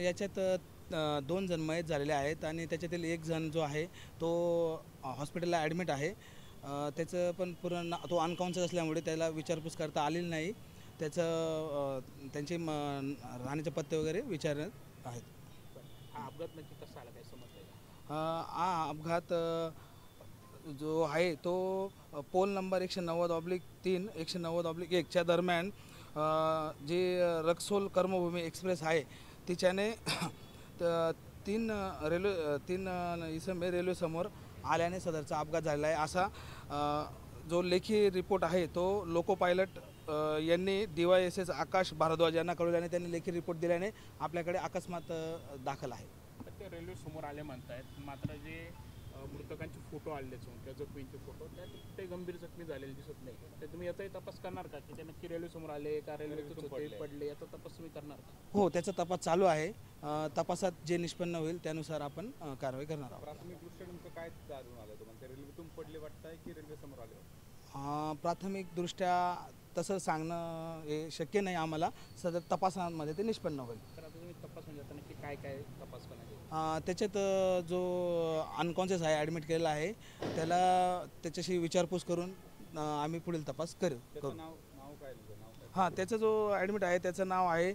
याच्यात 2 जण मयत झालेले आहेत आणि त्याच्यातील एक जण जो आहे तो हॉस्पिटलला ॲडमिट आहे। त्याचं पण पूर्ण तो अनकॉन्शियस असल्यामुळे त्याला विचारपूस करता आलेली नाही। त्याचं त्यांचे राहण्याचे पत्ते वगैरे विचारण्यात आहेत। हा अपघात नक्की कसा आला काय समजलं का? हा अपघात जो आहे तो पोल नंबर 190/3 190/1 च्या दरम्यान जे रक्सोल कर्मभूमी एक्सप्रेस आहे तिच्याने तीन इसम रेल्वे समोर आल्याने सदरचा अपघात झालेला आहे। असा जो लेखी रिपोर्ट आहे तो लोको पायलट यांनी DYSS आकाश भारद्वाज यांना कळवल्याने त्यांनी लेखी रिपोर्ट दिल्याने आपल्याकडे अकस्मात दाखल आहे। ते रेल्वे समोर आले म्हणतायत, मात्र जे मृतकांचे फोटो आले त्या जखमींचे फोटो त्यात ते गंभीर जखमी झालेले दिसत नाही। तर तुम्ही याचाही तपास करणार का की ते नक्की रेल्वे समोर आले का रेल्वेतून पडले याचा तपास तुम्ही करणार का? हो, त्याचा तपास चालू आहे। तपासात जे निष्पन्न होईल त्यानुसार आपण कारवाई करणार आहोत। प्राथमिकदृष्ट्या नेमकं काय जाणून आलं तुम्हाला? रेल्वेतून पडले वाटतंय की रेल्वे समोर आले? प्राथमिकदृष्ट्या तसं सांगणं हे शक्य नाही आम्हाला। सदर तपासामध्ये ते निष्पन्न होईल। तर आता तुम्ही तपास म्हणजे आता नक्की काय काय तपास करणार? त्याच्यात जो अनकॉन्शियस आहे ॲडमिट केलेला आहे त्याला त्याच्याशी विचारपूस करून आम्ही पुढील तपास करू। नाव काय? हां, त्याचा जो ॲडमिट आहे त्याचं नाव आहे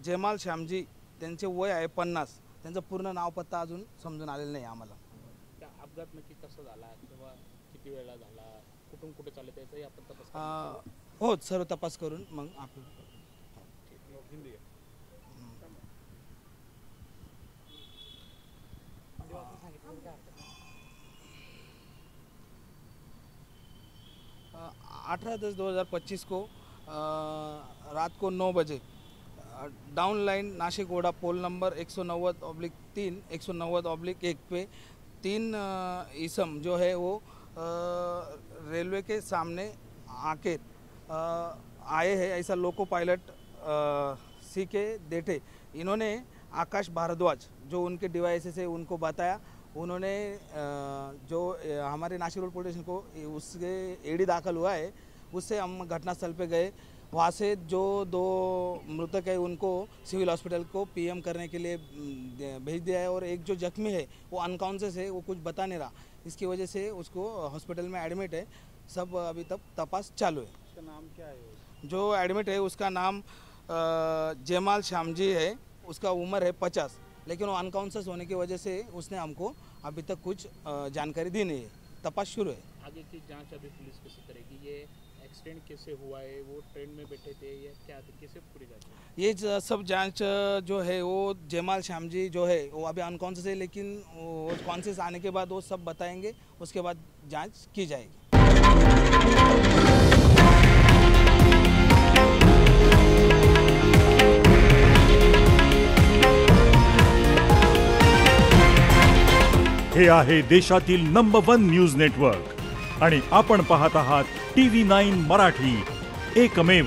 जेमाल श्यामजी। त्यांचे वय आहे 50। त्यांचं पूर्ण नाव पत्ता अजून समजून आलेलं नाही आम्हाला। त्या अपघात नक्की कसा झाला किंवा किती वेळा झाला, कुठून कुठे चालले त्याचाही आपण तपास हो, सर्व तपास करून मग आपण हिंदी 18/10/2025 को रात को 9 बजे down line Nashik Odha pole number 190/3 190/1 पे 3 इसम जो है वो रेलवे के सामने आके आए हैं, ऐसा लोको पायलट CK देठे इन्होंने आकाश भारद्वाज जो उनके DYSS से उनको बताया। उन्होंने जो हमारे नासिक रोड पुलिस स्टेशन को उसके एडी दाखल हुआ है, उससे हम घटनास्थल पे गए। वहाँ से जो 2 मृतक है उनको सिविल हॉस्पिटल को PM करने के लिए भेज दिया है और एक जो जख्मी है वो अनकॉन्शियस है, वो कुछ बता नहीं रहा। इसकी वजह से उसको हॉस्पिटल में एडमिट है। सब अभी तक तपास चालू है। उसका नाम क्या है? जो एडमिट है उसका नाम जेमाल श्यामजी है। उसका उम्र है 50, लेकिन वो अनकॉन्शियस होने की वजह से उसने हमको अभी तक कुछ जानकारी दी नहीं है। तपास शुरू है। आगे की जांच अभी पुलिस कैसे करेगी? ये एक्सीडेंट कैसे हुआ है, वो ट्रेन में बैठे थे या क्या थे, कैसे पूरी जांच? ये सब जांच जो है वो जेमाल श्यामजी जो है वो अभी अनकॉन्शियस है, लेकिन वो कॉन्शियस आने के बाद वो सब बताएंगे, उसके बाद जांच की जाएगी। हे आहे देशातील नंबर 1 न्यूज नेटवर्क आणि आपण पाहत आहात TV9 मराठी, एकमेव।